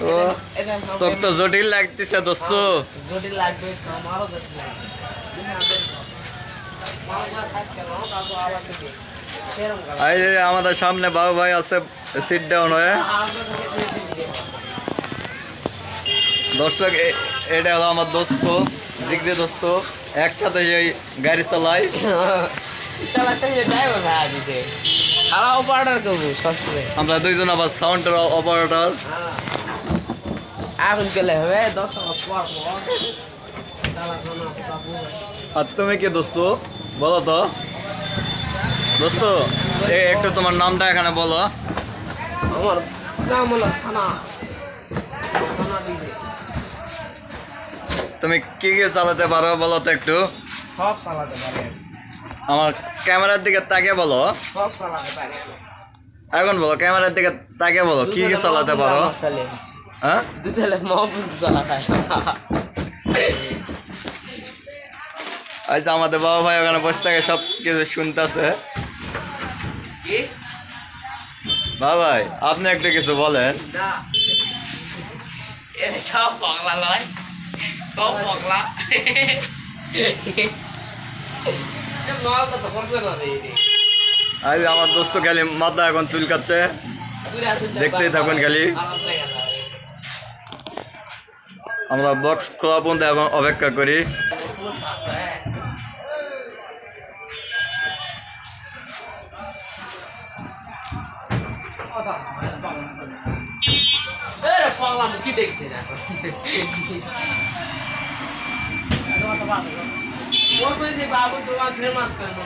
ও তোর তো জটিল লাগতেছে দোস্ত। জটিল লাগবে, আমারও জটিল লাগবে। এই যে আমাদের সামনে বাবু ভাই আছে সিট ডাউন হয়ে। দর্শক এটা হলো আমার দোস্ত, জিগরি দোস্ত, একসাথে এই গাড়ি চালাই। আমরা দুইজন আবার সাউন্ডের অপারেটর। এখন গেলে হবে আর তুমি কি দোস্ত বলো তো দোস্ত, একটু তোমার নামটা এখানে বলো। আমার নাম হলো সানা। তুমি কি কি চালাতে পারো বলো তো একটু। সব চালাতে পারে, আমার ক্যামেরার দিকে তাকে বলো। সব চালাতে পারে। এখন বলো ক্যামেরার দিকে তাকে বলো কি কি চালাতে পারো। হ্যাঁ দু ছেলে মহবুব চালাতে। আচ্ছা আমাদের বাবা ভাই ওখানে বসে থাকে সব কিছু শুনতেছে। কি বাবা ভাই আপনি একটু কিছু বলেন। না এ সব পাগলা লয়, সব পাগলা। মাল তো করছে না রে। আজ আমার দোস্ত খালি মাথা এখন চুলকাচ্ছে, দেখতেই থাকুন খালি। আমরা বক্স খোলা পর্যন্ত এখন অপেক্ষা করি। কি দেখতে না বাবু তোমার ফেমাস কেন